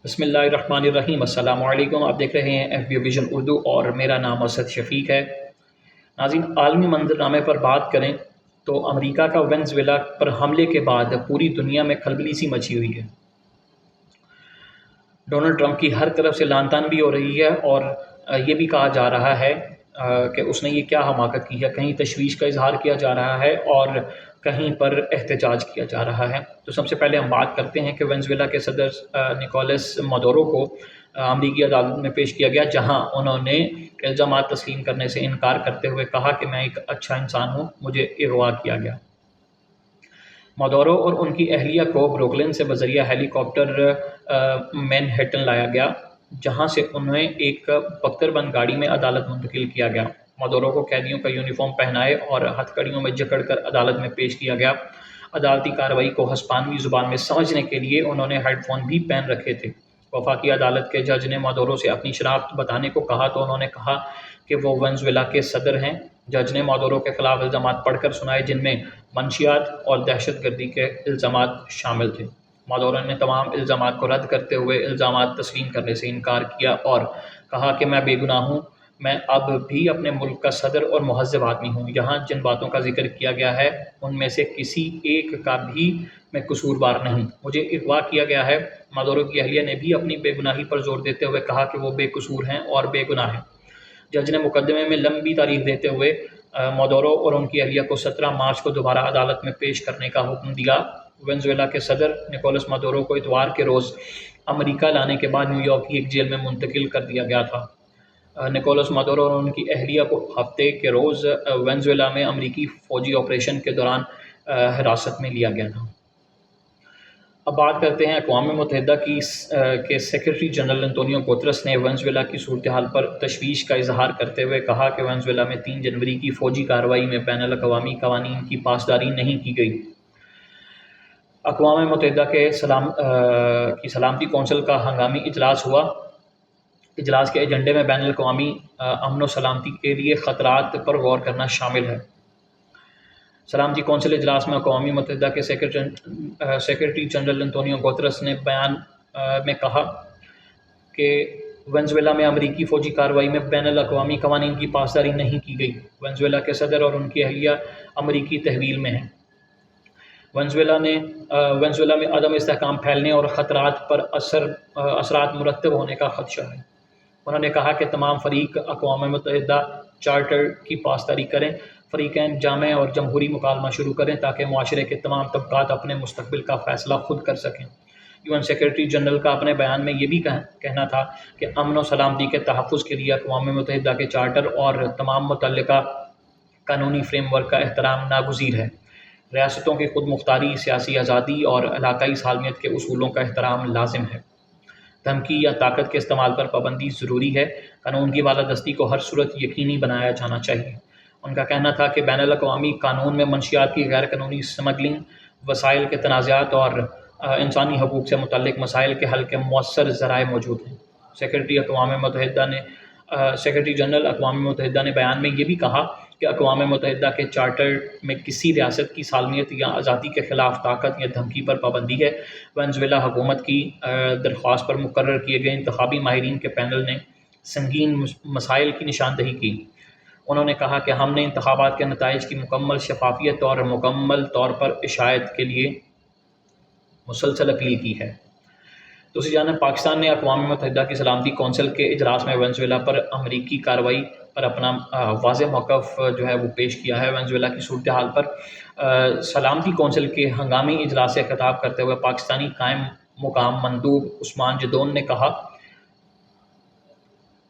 بسم اللہ الرحمن الرحیم۔ السلام علیکم، آپ دیکھ رہے ہیں FB ویژن اردو اور میرا نام اسد شفیق ہے۔ ناظرین، عالمی منظرنامے پر بات کریں تو امریکہ کا وینزویلا پر حملے کے بعد پوری دنیا میں کھلبلی سی مچی ہوئی ہے۔ ڈونلڈ ٹرمپ کی ہر طرف سے لعن طعن بھی ہو رہی ہے اور یہ بھی کہا جا رہا ہے کہ اس نے یہ کیا حماقت کی ہے۔ کہیں تشویش کا اظہار کیا جا رہا ہے اور کہیں پر احتجاج کیا جا رہا ہے۔ تو سب سے پہلے ہم بات کرتے ہیں کہ وینزویلا کے صدر نکولس مادورو کو امریکی عدالت میں پیش کیا گیا، جہاں انہوں نے الزامات تسلیم کرنے سے انکار کرتے ہوئے کہا کہ میں ایک اچھا انسان ہوں، مجھے اغوا کیا گیا۔ مادورو اور ان کی اہلیہ کو بروکلن سے بذریعہ ہیلی کاپٹر مینہٹن لایا گیا، جہاں سے انہیں ایک بختربند گاڑی میں عدالت منتقل کیا گیا۔ مادورو کو قیدیوں کا یونیفارم پہنائے اور ہتھ کڑیوں میں جکڑ کر عدالت میں پیش کیا گیا۔ عدالتی کارروائی کو ہسپانوی زبان میں سمجھنے کے لیے انہوں نے ہیڈ فون بھی پہن رکھے تھے۔ وفاقی عدالت کے جج نے مادورو سے اپنی شناخت بتانے کو کہا تو انہوں نے کہا کہ وہ وینزویلا کے صدر ہیں۔ جج نے مادورو کے خلاف الزامات پڑھ کر سنائے، جن میں منشیات اور دہشت گردی کے الزامات شامل تھے۔ مادورو نے تمام الزامات کو رد کرتے ہوئے الزامات تسلیم کرنے سے انکار کیا اور کہا کہ میں بے گناہ ہوں، میں اب بھی اپنے ملک کا صدر اور مہذب آدمی ہوں۔ یہاں جن باتوں کا ذکر کیا گیا ہے ان میں سے کسی ایک کا بھی میں قصوروار نہیں، مجھے اغوا کیا گیا ہے۔ مادورو کی اہلیہ نے بھی اپنی بے گناہی پر زور دیتے ہوئے کہا کہ وہ بے قصور ہیں اور بے گناہ ہیں۔ جج نے مقدمے میں لمبی تاریخ دیتے ہوئے مادورو اور ان کی اہلیہ کو 17 مارچ کو دوبارہ عدالت میں پیش کرنے کا حکم دیا۔ وینزویلا کے صدر نکولس مادورو کو اتوار کے روز امریکہ لانے کے بعد نیو یارک کی ایک جیل میں منتقل کر دیا گیا تھا۔ نکولس مادورو اور ان کی اہلیہ کو ہفتے کے روز وینزویلا میں امریکی فوجی آپریشن کے دوران حراست میں لیا گیا تھا۔ اب بات کرتے ہیں اقوام متحدہ کے سیکرٹری جنرل انطونیو گوترس نے وینزویلا کی صورتحال پر تشویش کا اظہار کرتے ہوئے کہا کہ وینزویلا میں 3 جنوری کی فوجی کارروائی میں بین الاقوامی قوانین کی پاسداری نہیں کی گئی۔ اقوام متحدہ کے سلامتی کونسل کا ہنگامی اجلاس ہوا۔ اجلاس کے ایجنڈے میں بین الاقوامی امن و سلامتی کے لیے خطرات پر غور کرنا شامل ہے۔ سلامتی کونسل اجلاس میں اقوام متحدہ کے سیکرٹری جنرل انطونیو گوترس نے بیان میں کہا کہ وینزویلا میں امریکی فوجی کارروائی میں بین الاقوامی قوانین کی پاسداری نہیں کی گئی۔ وینزویلا کے صدر اور ان کی اہلیہ امریکی تحویل میں ہیں۔ وینزویلا میں عدم استحکام پھیلنے اور خطرات پر اثرات مرتب ہونے کا خدشہ ہے۔ انہوں نے کہا کہ تمام فریق اقوام متحدہ چارٹر کی پاسداری کریں، فریقین جامع اور جمہوری مکالمہ شروع کریں تاکہ معاشرے کے تمام طبقات اپنے مستقبل کا فیصلہ خود کر سکیں۔ UN سیکرٹری جنرل کا اپنے بیان میں یہ بھی کہنا تھا کہ امن و سلامتی کے تحفظ کے لیے اقوام متحدہ کے چارٹر اور تمام متعلقہ قانونی فریم ورک کا احترام ناگزیر ہے۔ ریاستوں کی خود مختاری، سیاسی آزادی اور علاقائی سالمیت کے اصولوں کا احترام لازم ہے۔ دھمکی یا طاقت کے استعمال پر پابندی ضروری ہے۔ قانون کی بالادستی کو ہر صورت یقینی بنایا جانا چاہیے۔ ان کا کہنا تھا کہ بین الاقوامی قانون میں منشیات کی غیر قانونی سمگلنگ، وسائل کے تنازعات اور انسانی حقوق سے متعلق مسائل کے حل کے مؤثر ذرائع موجود ہیں۔ سیکرٹری جنرل اقوام متحدہ نے بیان میں یہ بھی کہا کہ اقوام متحدہ کے چارٹر میں کسی ریاست کی سالمیت یا آزادی کے خلاف طاقت یا دھمکی پر پابندی ہے۔ وینزویلا حکومت کی درخواست پر مقرر کیے گئے انتخابی ماہرین کے پینل نے سنگین مسائل کی نشاندہی کی۔ انہوں نے کہا کہ ہم نے انتخابات کے نتائج کی مکمل شفافیت اور مکمل طور پر اشاعت کے لیے مسلسل اپیل کی ہے۔ دوسری جانب پاکستان نے اقوام متحدہ کی سلامتی کونسل کے اجلاس میں وینزویلا پر امریکی کارروائی پر اپنا واضح موقف جو ہے وہ پیش کیا ہے۔ وینزویلا کی صورتحال پر سلامتی کونسل کے ہنگامی اجلاس سے خطاب کرتے ہوئے پاکستانی قائم مقام مندوب عثمان جدون نے کہا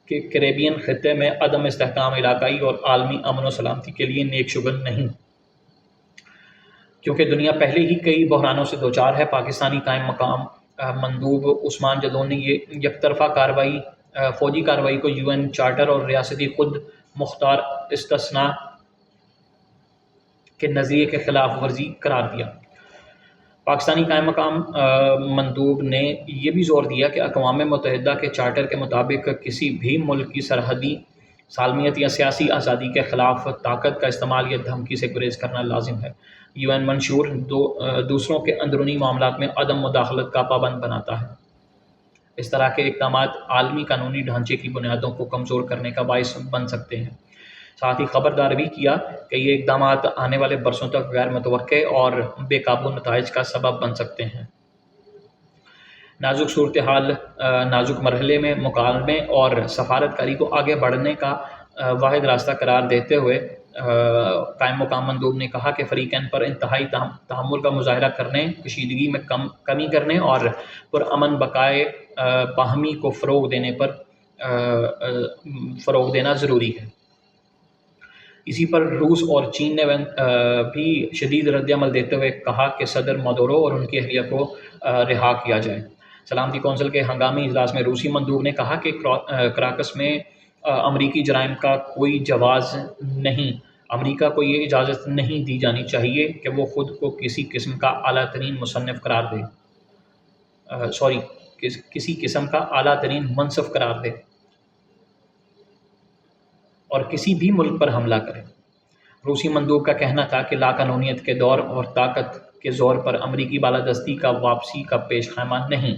کہ کیریبین خطے میں عدم استحکام علاقائی اور عالمی امن و سلامتی کے لیے نیک شگون نہیں، کیونکہ دنیا پہلے ہی کئی بحرانوں سے دوچار ہے۔ پاکستانی قائم مقام مندوب عثمان جدون نے یہ یک طرفہ فوجی کارروائی کو UN چارٹر اور ریاستی خود مختار استثناء کے نظریے کے خلاف ورزی قرار دیا۔ پاکستانی قائم مقام مندوب نے یہ بھی زور دیا کہ اقوام متحدہ کے چارٹر کے مطابق کسی بھی ملک کی سرحدی سالمیت یا سیاسی آزادی کے خلاف طاقت کا استعمال یا دھمکی سے گریز کرنا لازم ہے۔ UN منشور دوسروں کے اندرونی معاملات میں عدم مداخلت کا پابند بناتا ہے۔ اس طرح کے اقدامات عالمی قانونی ڈھانچے کی بنیادوں کو کمزور کرنے کا باعث بن سکتے ہیں۔ ساتھ ہی خبردار بھی کیا کہ یہ اقدامات آنے والے برسوں تک غیر متوقع اور بے قابو نتائج کا سبب بن سکتے ہیں۔ نازک صورتحال نازک مرحلے میں مکالمے اور سفارتکاری کو آگے بڑھنے کا واحد راستہ قرار دیتے ہوئے قائم مقام مندوب نے کہا کہ فریقین پر انتہائی تحمل کا مظاہرہ کرنے، کشیدگی میں کمی کرنے اور پرامن بقائے باہمی کو فروغ دینا ضروری ہے۔ اسی پر روس اور چین نے بھی شدید رد عمل دیتے ہوئے کہا کہ صدر مادورو اور ان کی اہلیہ کو رہا کیا جائے۔ سلامتی کونسل کے ہنگامی اجلاس میں روسی مندوب نے کہا کہ کراکس میں امریکی جرائم کا کوئی جواز نہیں، امریکہ کو یہ اجازت نہیں دی جانی چاہیے کہ وہ خود کو کسی قسم کا اعلیٰ ترین مصنف قرار دے کسی قسم کا اعلیٰ ترین منصف قرار دے اور کسی بھی ملک پر حملہ کرے۔ روسی مندوب کا کہنا تھا کہ لاقانونیت کے دور اور طاقت کے زور پر امریکی بالادستی کا واپسی کا پیش خیمہ نہیں۔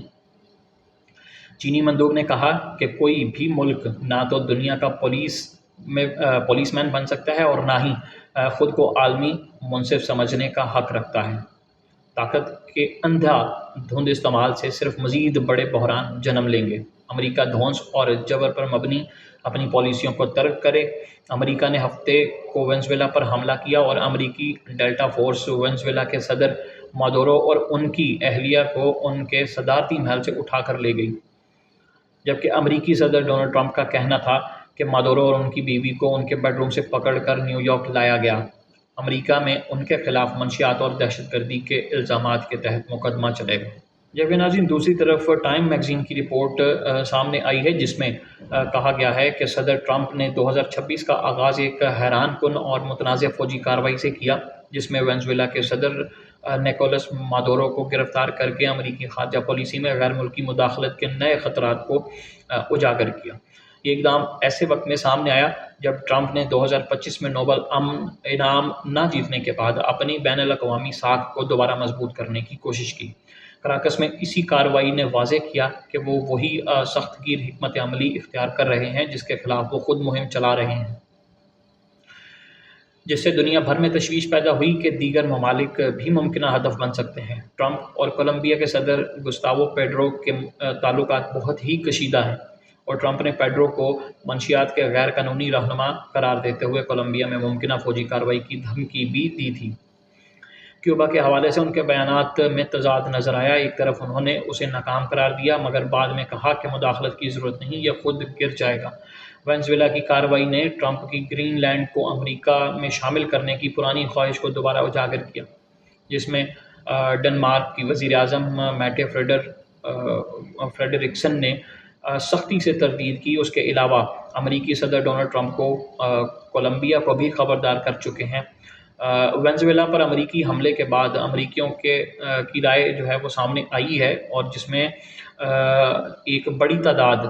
چینی مندوب نے کہا کہ کوئی بھی ملک نہ تو دنیا کا پولیس مین بن سکتا ہے اور نہ ہی خود کو عالمی منصف سمجھنے کا حق رکھتا ہے۔ طاقت کے اندھا دھند استعمال سے صرف مزید بڑے بحران جنم لیں گے۔ امریکہ دھونس اور جبر پر مبنی اپنی پالیسیوں کو ترک کرے۔ امریکہ نے ہفتے کو وینزویلا پر حملہ کیا اور امریکی ڈیلٹا فورس وینزویلا کے صدر مادورو اور ان کی اہلیہ کو ان کے صدارتی محل سے اٹھا کر لے گئی، جبکہ امریکی صدر ڈونلڈ ٹرمپ کا کہنا تھا کہ مادورو اور ان کی بیوی کو ان کے بیڈ روم سے پکڑ کر نیو یارک لایا گیا۔ امریکہ میں ان کے خلاف منشیات اور دہشت گردی کے الزامات کے تحت مقدمہ چلے گا۔ جبکہ ناظرین دوسری طرف ٹائم میگزین کی رپورٹ سامنے آئی ہے جس میں کہا گیا ہے کہ صدر ٹرمپ نے 2026 کا آغاز ایک حیران کن اور متنازع فوجی کارروائی سے کیا، جس میں وینزویلا کے صدر نیکولس مادورو کو گرفتار کر کے امریکی خارجہ پالیسی میں غیر ملکی مداخلت کے نئے خطرات کو اجاگر کیا۔ یہ اقدام ایسے وقت میں سامنے آیا جب ٹرمپ نے 2025 میں نوبل امن انعام نہ جیتنے کے بعد اپنی بین الاقوامی ساکھ کو دوبارہ مضبوط کرنے کی کوشش کی۔ کراکس میں اسی کارروائی نے واضح کیا کہ وہ وہی سخت گیر حکمت عملی اختیار کر رہے ہیں جس کے خلاف وہ خود مہم چلا رہے ہیں، جس سے دنیا بھر میں تشویش پیدا ہوئی کہ دیگر ممالک بھی ممکنہ ہدف بن سکتے ہیں۔ ٹرمپ اور کولمبیا کے صدر گستاوو پیٹرو کے تعلقات بہت ہی کشیدہ ہیں، اور ٹرمپ نے پیٹرو کو منشیات کے غیر قانونی رہنما قرار دیتے ہوئے کولمبیا میں ممکنہ فوجی کارروائی کی دھمکی بھی دی تھی۔ کیوبا کے حوالے سے ان کے بیانات میں تضاد نظر آیا۔ ایک طرف انہوں نے اسے ناکام قرار دیا مگر بعد میں کہا کہ مداخلت کی ضرورت نہیں، یہ خود گر جائے گا۔ وینزویلا کی کارروائی نے ٹرمپ کی گرین لینڈ کو امریکہ میں شامل کرنے کی پرانی خواہش کو دوبارہ اجاگر کیا، جس میں ڈنمارک کی وزیر اعظم میٹے فریڈرکسن نے سختی سے تردید کی۔ اس کے علاوہ امریکی صدر ڈونلڈ ٹرمپ کو کولمبیا کو بھی خبردار کر چکے ہیں۔ وینزویلا پر امریکی حملے کے بعد امریکیوں کی رائے جو ہے وہ سامنے آئی ہے، اور جس میں ایک بڑی تعداد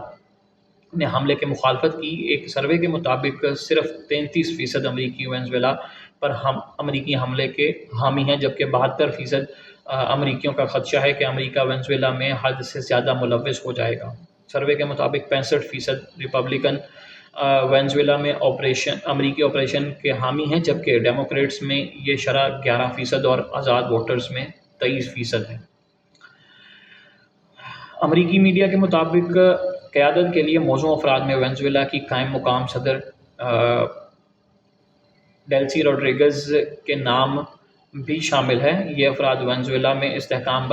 نے حملے کے مخالفت کی۔ ایک سروے کے مطابق صرف 33% امریکی وینزویلا پر امریکی حملے کے حامی ہیں، جبکہ 72% امریکیوں کا خدشہ ہے کہ امریکہ وینزویلا میں حد سے زیادہ ملوث ہو جائے گا۔ سروے کے مطابق 65% ریپبلکن وینزویلا میں امریکی آپریشن کے حامی ہیں، جبکہ ڈیموکریٹس میں یہ شرح 11% اور آزاد ووٹرز میں 23% ہے۔ امریکی میڈیا کے مطابق قیادت کے لیے موزوں افراد میں وینزویلا کی قائم مقام صدر ڈیلسی روڈریگز کے نام بھی شامل ہے۔ یہ افراد وینزویلا میں استحکام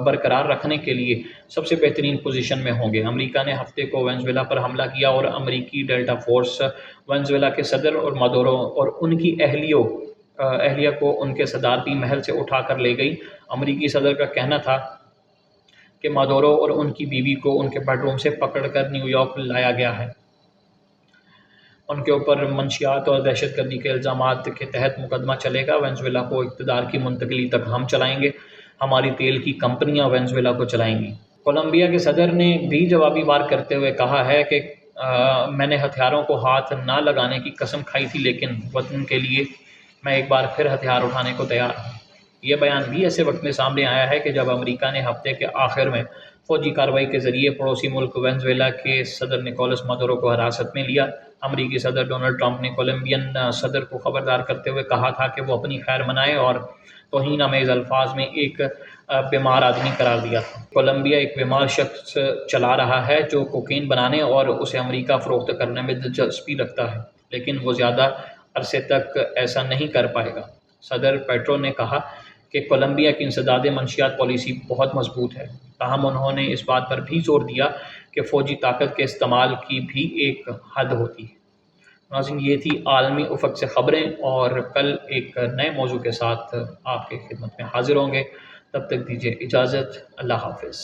برقرار رکھنے کے لیے سب سے بہترین پوزیشن میں ہوں گے۔ امریکہ نے ہفتے کو وینزویلا پر حملہ کیا اور امریکی ڈیلٹا فورس وینزویلا کے صدر اور مادورو اور ان کی اہلیہ کو ان کے صدارتی محل سے اٹھا کر لے گئی۔ امریکی صدر کا کہنا تھا کہ مادورو اور ان کی بیوی کو ان کے بیڈ روم سے پکڑ کر نیو یارک لایا گیا ہے۔ ان کے اوپر منشیات اور دہشت گردی کے الزامات کے تحت مقدمہ چلے گا۔ وینزویلا کو اقتدار کی منتقلی تک ہم چلائیں گے، ہماری تیل کی کمپنیاں وینزویلا کو چلائیں گی۔ کولمبیا کے صدر نے بھی جوابی وار کرتے ہوئے کہا ہے کہ میں نے ہتھیاروں کو ہاتھ نہ لگانے کی قسم کھائی تھی، لیکن وطن کے لیے میں ایک بار پھر ہتھیار اٹھانے کو تیار ہوں۔ یہ بیان بھی ایسے وقت میں سامنے آیا ہے کہ جب امریکہ نے ہفتے کے آخر میں فوجی کارروائی کے ذریعے پڑوسی ملک وینزویلا کے صدر نکولس مادورو کو حراست میں لیا۔ امریکی صدر ڈونلڈ ٹرمپ نے کولمبین صدر کو خبردار کرتے ہوئے کہا تھا کہ وہ اپنی خیر منائے اور توہین آمیز الفاظ میں ایک بیمار آدمی قرار دیا تھا۔ کولمبیا ایک بیمار شخص چلا رہا ہے جو کوکین بنانے اور اسے امریکہ فروخت کرنے میں دلچسپی رکھتا ہے، لیکن وہ زیادہ عرصے تک ایسا نہیں کر پائے گا۔ صدر پیٹرو نے کہا کہ کولمبیا کی انسداد منشیات پالیسی بہت مضبوط ہے، تاہم انہوں نے اس بات پر بھی زور دیا کہ فوجی طاقت کے استعمال کی بھی ایک حد ہوتی ہے۔ ناظرین، یہ تھی عالمی افق سے خبریں، اور کل ایک نئے موضوع کے ساتھ آپ کی خدمت میں حاضر ہوں گے۔ تب تک دیجیے اجازت، اللہ حافظ۔